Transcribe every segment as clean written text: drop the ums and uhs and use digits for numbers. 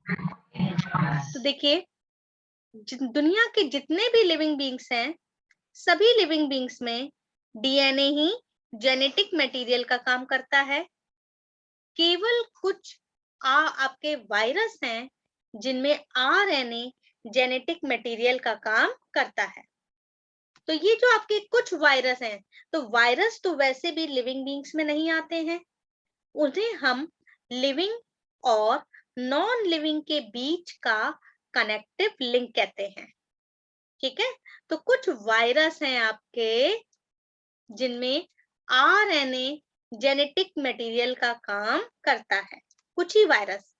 तो देखिए, दुनिया के जितने भी लिविंग बींग्स हैं, सभी लिविंग बींग्स में डीएनए ही जेनेटिक मटेरियल का काम करता है। केवल कुछ आपके वायरस हैं जिनमें आरएनए जेनेटिक मटेरियल का काम करता है। तो ये जो आपके कुछ वायरस हैं, तो वायरस तो वैसे भी लिविंग बींग्स में नहीं आते हैं, उन्हें हम लिविंग और नॉन लिविंग के बीच का कनेक्टिव लिंक कहते हैं। ठीक है, तो कुछ वायरस हैं आपके जिनमें आरएनए जेनेटिक मटेरियल का काम करता है, कुछ ही वायरस।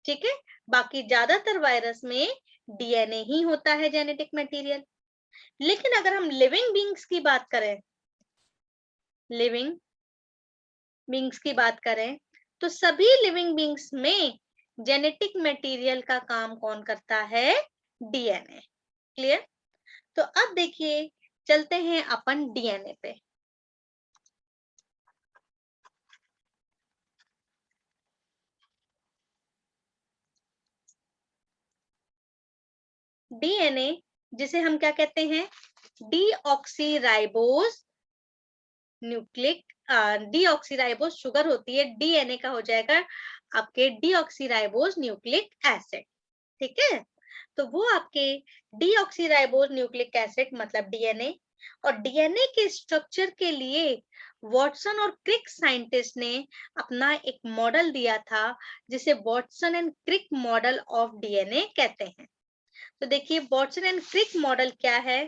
ठीक है, बाकी ज्यादातर वायरस में डीएनए ही होता है जेनेटिक मटेरियल। लेकिन अगर हम लिविंग बींग्स की बात करें, लिविंग बींग्स की बात करें, तो सभी लिविंग बींग्स में जेनेटिक मटेरियल का काम कौन करता है? डीएनए। क्लियर? तो अब देखिए, चलते हैं अपन डीएनए पे। डीएनए जिसे हम क्या कहते हैं? डीऑक्सीराइबोस न्यूक्लिक डीऑक्सीराइबोस शुगर होती है, डीएनए का हो जाएगा आपके डीऑक्सीराइबोस न्यूक्लिक एसिड। ठीक है, तो वो आपके डीऑक्सीराइबोस न्यूक्लिक एसिड मतलब डीएनए, और डीएनए के स्ट्रक्चर के लिए वॉटसन और क्रिक साइंटिस्ट ने अपना एक मॉडल दिया था जिसे Watson and Crick model of DNA कहते हैं। तो देखिए, वॉटसन एंड क्रिक मॉडल क्या है?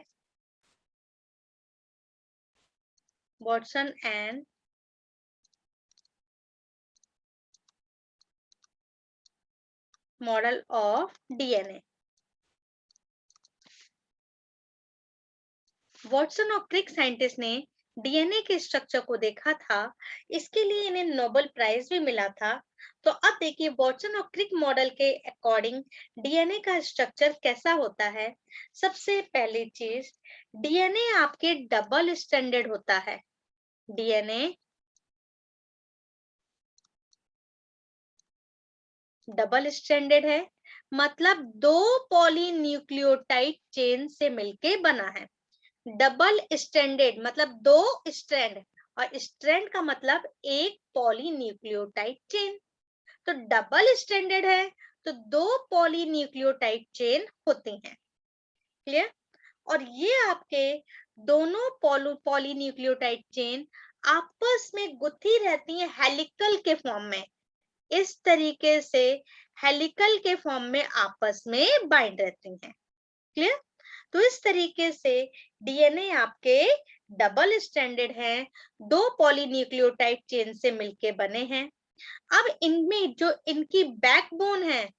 Watson and model of DNA. Watson और क्रिक साइंटिस्ट ने डीएनए के स्ट्रक्चर को देखा था, इसके लिए इन्हें नोबेल प्राइज भी मिला था। तो अब देखिए, वॉटसन और क्रिक मॉडल के अकॉर्डिंग डीएनए का स्ट्रक्चर कैसा होता है। सबसे पहली चीज, डीएनए आपके डबल स्ट्रैंडेड होता है। डीएनए डबल स्ट्रैंडेड है, मतलब दो पॉलीन्यूक्लियोटाइड चेन से मिलके बना है। डबल स्ट्रैंडेड मतलब दो स्ट्रैंड, और स्ट्रैंड का मतलब एक पॉलीन्यूक्लियोटाइड चेन। तो डबल स्ट्रैंडेड है तो दो पॉलीन्यूक्लियोटाइड चेन होती हैं। क्लियर? और ये आपके दोनों पॉलीन्यूक्लियोटाइड चेन आपस में गुथी रहती हैं हेलिकल के फॉर्म में। इस तरीके से हेलिकल के फॉर्म में आपस में बाइंड रहती हैं। क्लियर? तो इस तरीके से डीएनए आपके डबल स्ट्रैंडेड हैं, दो पॉलीन्यूक्लियोटाइड चेन से मिलके बने हैं। अब इनमें जो इनकी बैकबोन है,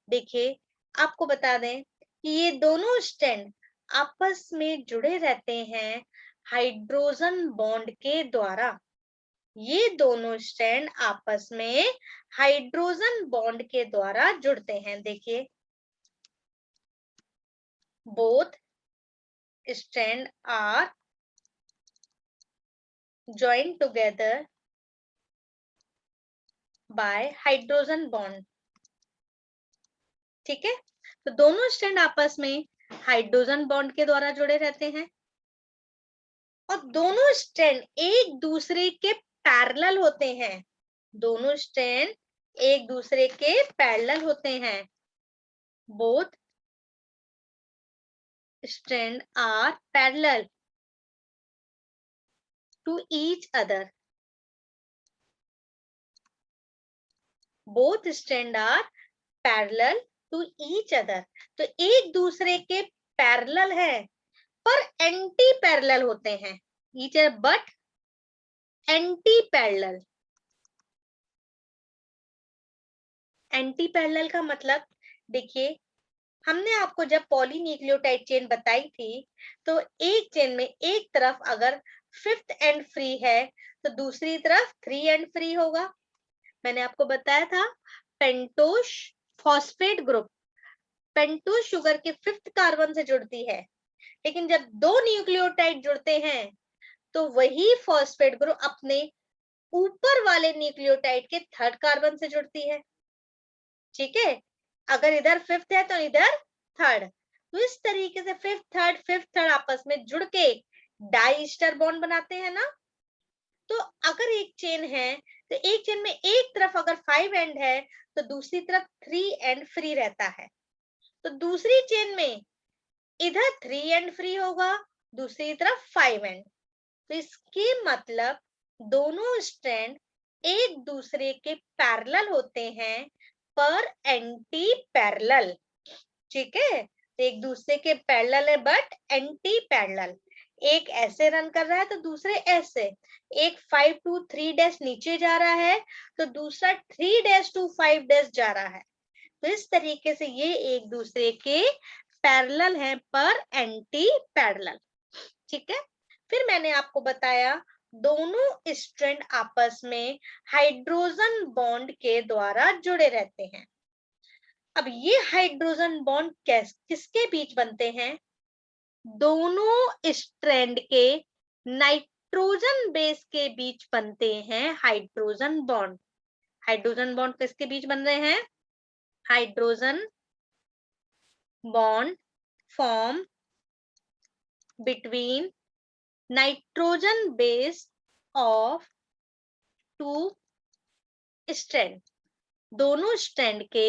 देखिए आपको बता दें कि ये दोनों स्ट्रैंड आपस में जुड़े रहते हैं हाइड्रोजन बॉन्ड के द्वारा। ये दोनों स्ट्रैंड आपस में हाइड्रोजन बॉन्ड के द्वारा जुड़ते हैं। देखिए, both strand are joined together by hydrogen bond. ठीक है, तो दोनों स्ट्रैंड आपस में हाइड्रोजन बॉन्ड के द्वारा जुड़े रहते हैं, और दोनों स्ट्रैंड एक दूसरे के पैरेलल होते हैं। दोनों स्ट्रैंड एक दूसरे के पैरेलल होते हैं। Both strand are parallel to each other. Both strand are parallel to each other, तो एक दूसरे के पैरेलल है पर एंटी पैरेलल होते हैं। Each other but anti parallel. Anti parallel का मतलब, देखिए हमने आपको जब पॉलीन्यूक्लियोटाइड चेन बताई थी, तो एक चेन में एक तरफ अगर फिफ्थ एंड फ्री है तो दूसरी तरफ 3 एंड फ्री होगा। मैंने आपको बताया था pentose phosphate group, pentose sugar के फिफ्थ कार्बन से जुड़ती है, लेकिन जब दो न्यूक्लियोटाइड जुड़ते हैं तो वही फॉस्फेट ग्रुप अपने ऊपर वाले न्यूक्लियोटाइड के थर्ड कार्बन से जुड़ती है। ठीक है, अगर इधर फिफ्थ है तो इधर थर्ड। तो इस तरीके से फिफ्थ थर्ड आपस में जुड़ के डाई ईस्टर बॉन्ड बनाते हैं ना। तो अगर एक चेन है तो एक चेन में एक तरफ अगर 5 एंड है तो दूसरी तरफ 3 एंड फ्री रहता है। तो दूसरी चेन में इधर 3 एंड फ्री होगा, दूसरी तरफ 5 एंड। तो इसके मतलब दोनों स्ट्रैंड एक दूसरे के पैरेलल होते हैं पर एंटी पैरेलल। ठीक है, तो एक दूसरे के पैरेलल है बट एंटी पैरेलल। एक ऐसे रन कर रहा है तो दूसरे ऐसे। एक 5 to 3 डैश नीचे जा रहा है तो दूसरा 3 डैश to 5 डैश जा रहा है। तो इस तरीके से ये एक दूसरे के पैरेलल हैं पर एंटी पैरेलल। ठीक है, फिर मैंने आपको बताया दोनों स्ट्रैंड आपस में हाइड्रोजन बॉन्ड के द्वारा जुड़े रहते हैं। अब ये हाइड्रोजन बॉन्ड किसके बीच बनते हैं? दोनों स्ट्रैंड के नाइट्रोजन बेस के बीच बनते हैं हाइड्रोजन बॉन्ड। हाइड्रोजन बॉन्ड किसके बीच बन रहे हैं? Hydrogen bond form between nitrogen base of two strand. दोनों स्ट्रैंड के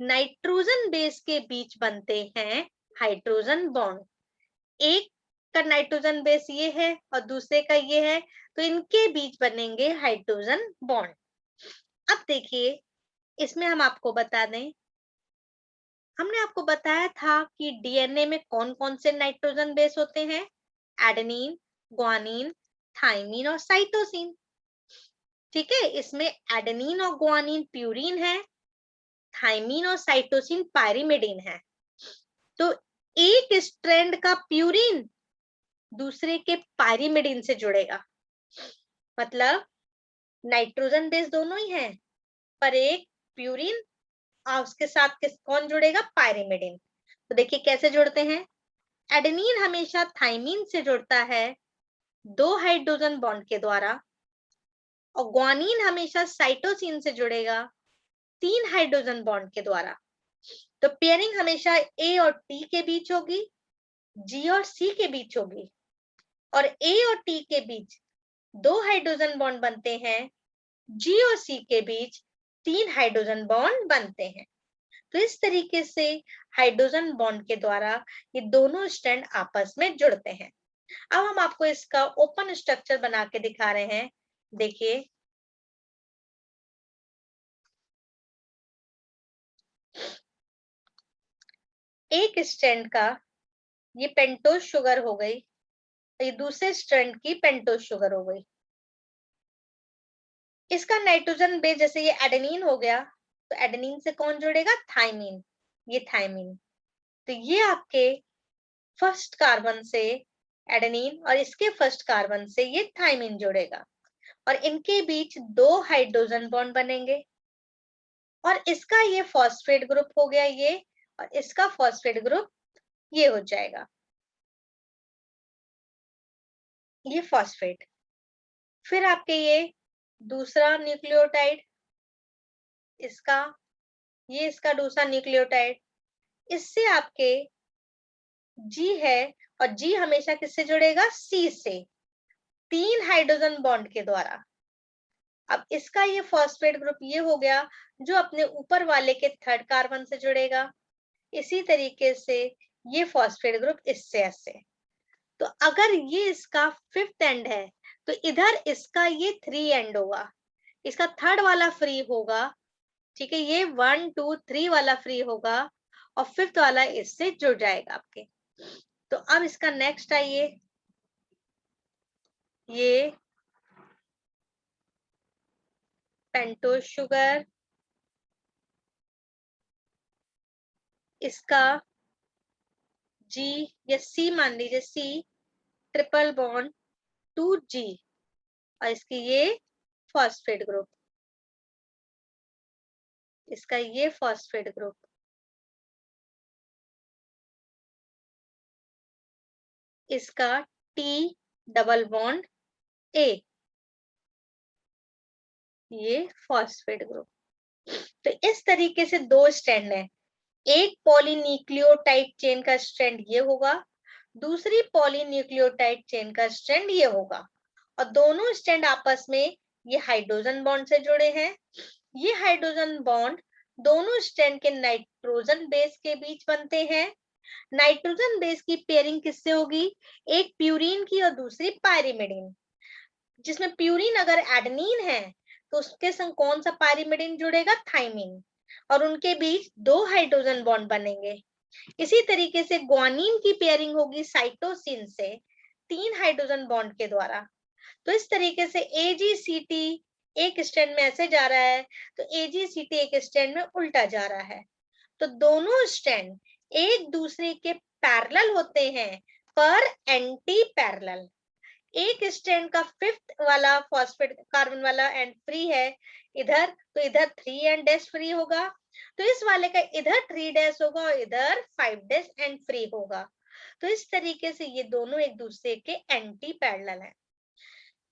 नाइट्रोजन बेस के बीच बनते हैं हाइड्रोजन बॉन्ड। एक का नाइट्रोजन बेस ये है और दूसरे का ये है, तो इनके बीच बनेंगे हाइड्रोजन बॉन्ड। अब देखिए, इसमें हम आपको बता दें, हमने आपको बताया था कि डीएनए में कौन कौन से नाइट्रोजन बेस होते हैं? एडेनिन, ग्वानिन, थाइमिन और साइटोसिन। ठीक है, इसमें एडेनिन और ग्वानिन प्यूरिन है, थाइमिन और साइटोसिन पायरिमिडिन है। तो एक स्ट्रैंड का प्यूरिन दूसरे के पायरिमिडिन से जुड़ेगा, मतलब नाइट्रोजन बेस दोनों ही है पर एक प्यूरिन और उसके साथ कौन जुड़ेगा? पायरिमिडिन। तो देखिए कैसे जुड़ते हैं। एडेनिन हमेशा थाइमिन से जुड़ता है 2 हाइड्रोजन बॉन्ड के द्वारा, और ग्वानिन हमेशा साइटोसिन से जुड़ेगा 3 हाइड्रोजन बॉन्ड के द्वारा। तो पेयरिंग हमेशा ए और टी के बीच होगी, जी और सी के बीच होगी, और ए और टी के बीच 2 हाइड्रोजन बॉन्ड बनते हैं, जी और सी के बीच 3 हाइड्रोजन बॉन्ड बनते हैं। तो इस तरीके से हाइड्रोजन बॉन्ड के द्वारा ये दोनों स्ट्रैंड आपस में जुड़ते हैं। अब हम आपको इसका ओपन स्ट्रक्चर बना के दिखा रहे हैं। देखिए, एक स्ट्रैंड का ये पेंटोज शुगर हो गई, ये दूसरे स्ट्रैंड की पेंटोज शुगर हो गई। इसका नाइट्रोजन बेस जैसे ये एडेनिन हो गया, तो एडेनिन से कौन जुड़ेगा? थाइमिन। ये थाइमिन, तो ये आपके फर्स्ट कार्बन से एडेनिन और इसके फर्स्ट कार्बन से ये थाइमिन जुड़ेगा, और इनके बीच 2 हाइड्रोजन बॉन्ड बनेंगे, और इसका ये फॉस्फेट ग्रुप हो गया ये, और इसका फॉस्फेट ग्रुप ये हो जाएगा, ये फॉस्फेट। फिर आपके ये दूसरा न्यूक्लियोटाइड, इसका ये इसका दूसरा न्यूक्लियोटाइड, इससे आपके जी है, और जी हमेशा किससे जुड़ेगा? सी से, 3 हाइड्रोजन बॉन्ड के द्वारा। अब इसका ये फॉस्फेट ग्रुप ये हो गया जो अपने ऊपर वाले के थर्ड कार्बन से जुड़ेगा। इसी तरीके से ये फॉस्फेट ग्रुप इससे ऐसे। तो अगर ये इसका 5th एंड है तो इधर इसका ये 3 एंड होगा, इसका थर्ड वाला फ्री होगा। ठीक है, ये 1 2 3 वाला फ्री होगा और 5th वाला इससे जुड़ जाएगा आपके। तो अब इसका नेक्स्ट आइए, ये पेंटोज शुगर, इसका जी या सी मान लीजिए, सी ट्रिपल बॉन्ड 2G, और इसकी ये फॉस्फेट ग्रुप, इसका ये फॉस्फेट ग्रुप, इसका T डबल बॉन्ड A, ये फॉस्फेट ग्रुप। तो इस तरीके से 2 स्ट्रैंड है, एक पॉलीन्यूक्लियोटाइड चेन का स्ट्रैंड ये होगा, दूसरी पॉलीन्यूक्लियोटाइड चेन का स्ट्रैंड ये होगा, और दोनों स्ट्रैंड आपस में ये हाइड्रोजन बॉन्ड से जुड़े हैं। ये हाइड्रोजन बॉन्ड दोनों स्ट्रैंड के नाइट्रोजन बेस के बीच बनते हैं। नाइट्रोजन बेस की पेयरिंग किससे होगी? एक प्यूरीन की और दूसरी पायरिमिडीन, जिसमें प्यूरीन अगर एडेनिन है तो उसके संग कौन सा पायरिमिडीन जुड़ेगा? थाइमिन, और उनके बीच 2 हाइड्रोजन बॉन्ड बनेंगे। इसी तरीके से ग्वानिन की पेयरिंग होगी साइटोसिन से 3 हाइड्रोजन बॉन्ड के द्वारा। तो इस तरीके से AgCt एक स्ट्रैंड में ऐसे जा रहा है, तो AgCt एक स्ट्रैंड में उल्टा जा रहा है। तो दोनों स्ट्रैंड एक दूसरे के पैरेलल होते हैं पर एंटी पैरेलल। एक स्ट्रैंड का 5th वाला फॉस्फेट कार्बन वाला एंड फ्री है इधर, तो इधर 3 एंड डैश फ्री होगा, तो इस वाले का इधर 3 डैश होगा और इधर 5 डैश एंड फ्री होगा। तो इस तरीके से ये दोनों एक दूसरे के एंटी पैरेलल हैं।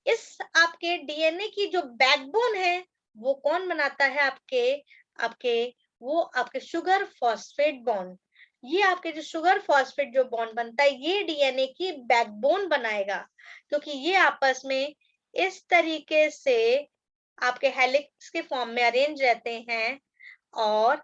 इस आपके डीएनए की जो बैकबोन है वो कौन बनाता है? आपके शुगर फॉस्फेट बॉन्ड। ये आपके जो शुगर फॉस्फेट जो बॉन्ड बनता है ये डीएनए की बैकबोन बनाएगा, क्योंकि ये आपस में इस तरीके से आपके हेलिक्स के फॉर्म में अरेंज रहते हैं, और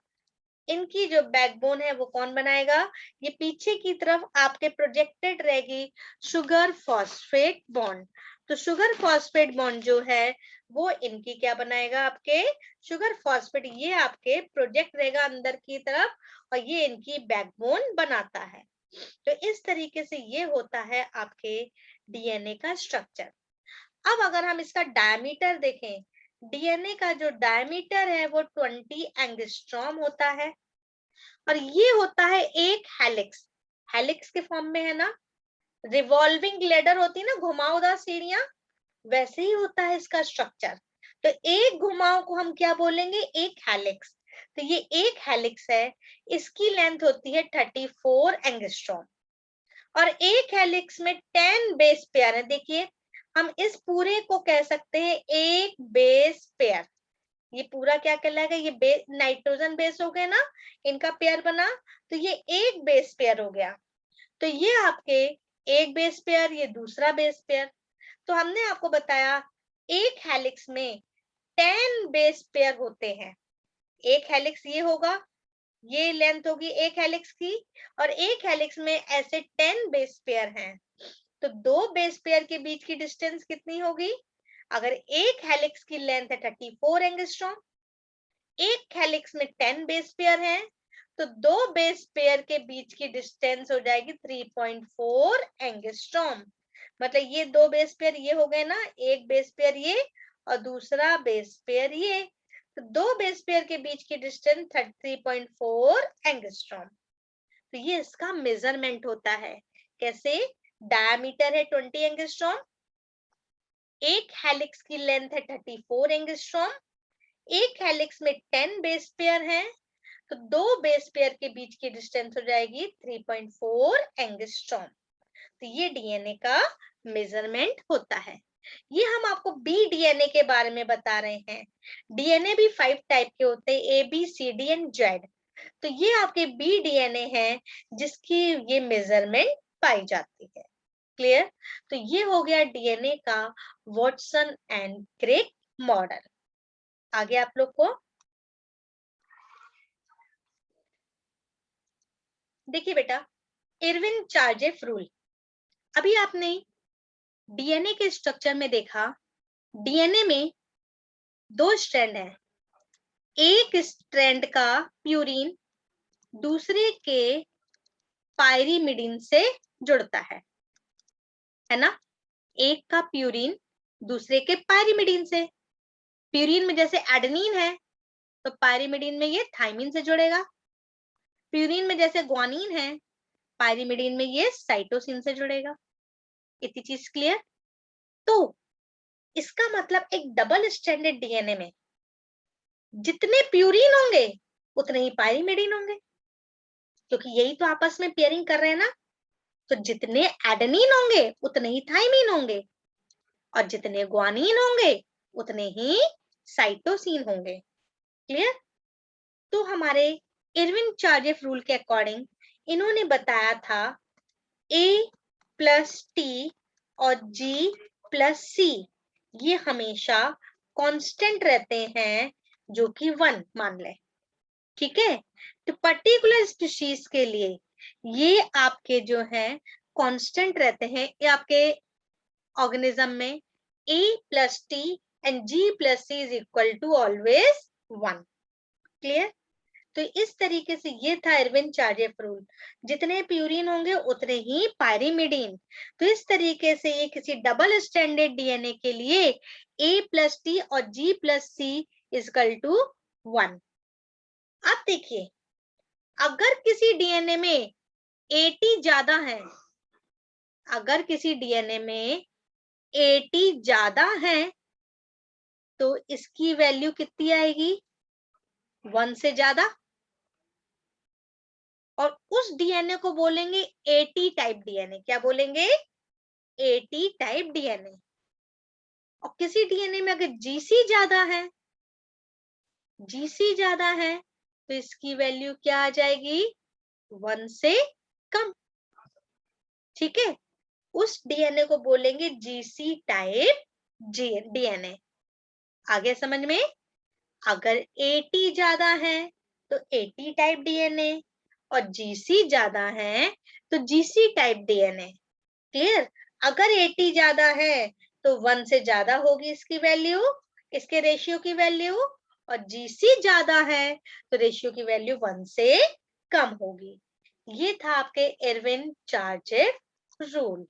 इनकी जो बैकबोन है वो कौन बनाएगा? ये पीछे की तरफ आपके प्रोजेक्टेड रहेगी शुगर फॉस्फेट बॉन्ड। तो शुगर फॉस्फेट बॉन्ड जो है वो इनकी क्या बनाएगा? आपके शुगर फॉस्फेट ये आपके प्रोजेक्ट रहेगा अंदर की तरफ, और ये इनकी बैकबोन बनाता है। तो इस तरीके से ये होता है आपके डीएनए का स्ट्रक्चर। अब अगर हम इसका डायमीटर देखें, डीएनए का जो डायमीटर है वो 20 एंगस्ट्रॉम होता है, और ये होता है एक हेलिक्स। हेलिक्स के फॉर्म में है ना, रिवॉल्विंग लेडर होती है ना, घुमावदार सीढ़ियां, वैसे ही होता है इसका स्ट्रक्चर। तो एक घुमाव को हम क्या बोलेंगे? एक हेलिक्स। तो ये एक हेलिक्स है, इसकी लेंथ होती है 34 एंगस्ट्रॉम, और एक हेलिक्स में 10 बेस पेयर है। देखिए हम इस पूरे को कह सकते हैं एक बेस पेयर। ये पूरा क्या कहलाएगा? ये नाइट्रोजन बेस हो गए ना, इनका पेयर बना, तो ये एक बेस पेयर हो गया। तो ये आपके एक बेस पेयर, ये दूसरा बेस पेयर। तो हमने आपको बताया एक हेलिक्स में 10 बेस पेयर होते हैं। एक हेलिक्स ये होगा, ये लेंथ होगी एक हेलिक्स की, और एक हेलिक्स में ऐसे 10 बेस पेयर हैं। तो 2 बेस पेयर के बीच की डिस्टेंस कितनी होगी? अगर एक हेलिक्स की लेंथ है 34 एंगस्ट्रॉम, एक हेलिक्स में 10 बेस पेयर है, तो 2 बेस पेयर के बीच की डिस्टेंस हो जाएगी 3.4 एंगस्ट्रॉम। मतलब ये 2 बेस पेयर ये हो गए ना, एक बेस पेयर ये और दूसरा बेस पेयर ये, तो 2 बेस पेयर के बीच की डिस्टेंस 3.4 एंगस्ट्रॉम। तो ये इसका मेजरमेंट होता है। कैसे? डायमीटर है 20 एंगस्ट्रॉम, एक हेलिक्स की लेंथ है 34 एंगस्ट्रॉम, एक हेलिक्स में 10 बेस पेयर हैं, तो 2 बेस पेयर के बीच की डिस्टेंस हो जाएगी 3.4 एंगस्ट्रॉम। तो ये डीएनए का मेजरमेंट होता है। ये हम आपको बी डीएनए के बारे में बता रहे हैं। डीएनए भी 5 टाइप के होते हैं, A B C D and Z. तो ये आपके बी डीएनए है जिसकी ये मेजरमेंट पाई जाती है। क्लियर? तो ये हो गया डीएनए का वॉटसन एंड क्रिक मॉडल। आगे आप लोग को देखिए बेटा, इरविन चार्जेफ रूल। अभी आपने डीएनए के स्ट्रक्चर में देखा, डीएनए में 2 स्ट्रैंड है, एक स्ट्रैंड का प्यूरीन दूसरे के पायरिमिडीन से जुड़ता है ना। एक का प्यूरीन दूसरे के पायरिमिडीन से, प्यूरीन में जैसे एडेनिन है तो पायरिमिडीन में ये थाइमिन से जुड़ेगा, प्यूरीन में जैसे ग्वानिन है पायरिमिडीन में ये साइटोसिन से जुड़ेगा। इतनी चीज क्लियर? तो इसका मतलब एक डबल स्ट्रैंडेड डीएनए में जितने प्यूरीन होंगे उतने ही पायरिमिडीन होंगे, क्योंकि यही तो आपस में पेयरिंग कर रहे हैं ना। तो जितने एडेनिन होंगे उतने ही थाइमिन होंगे, और जितने ग्वानिन होंगे उतने ही साइटोसिन होंगे। क्लियर? तो हमारे इरविन चार्जेफ रूल के अकॉर्डिंग इन्होंने बताया था A प्लस टी और G प्लस C ये हमेशा कांस्टेंट रहते हैं, जो कि 1 मान लें, ठीक है। तो पर्टिकुलर स्पीशीज के लिए ये आपके जो है कांस्टेंट रहते हैं, ये आपके ऑर्गेनिज्म में A plus T and G plus C is equal to always 1। Clear? तो इस तरीके से ये था इरविन चार्जेफ रूल, जितने प्यूरिन होंगे उतने ही पायरिमिडीन। तो इस तरीके से ये किसी डबल स्ट्रैंडेड डीएनए के लिए A प्लस टी और G plus C is equal to 1। अब देखिए, अगर किसी डीएनए में 80 ज्यादा है, अगर किसी डीएनए में 80 ज्यादा है तो इसकी वैल्यू कितनी आएगी? 1 से ज्यादा। और उस डीएनए को बोलेंगे 80 टाइप डीएनए। क्या बोलेंगे? 80 टाइप डीएनए। और किसी डीएनए में अगर जीसी ज्यादा है, जीसी ज्यादा है, तो इसकी वैल्यू क्या आ जाएगी? 1 से कम। ठीक है, उस डीएनए को बोलेंगे जीसी टाइप डीएनए। आगे समझ में? अगर 80 ज्यादा है तो 80 टाइप डीएनए, और जीसी ज्यादा है तो जीसी टाइप डीएनए। क्लियर? अगर 80 ज्यादा है तो 1 से ज्यादा होगी इसकी वैल्यू, इसके रेशियो की वैल्यू, और जीसी ज्यादा है तो रेशियो की वैल्यू 1 से कम होगी। ये था आपके इरविन चार्जेफ रूल।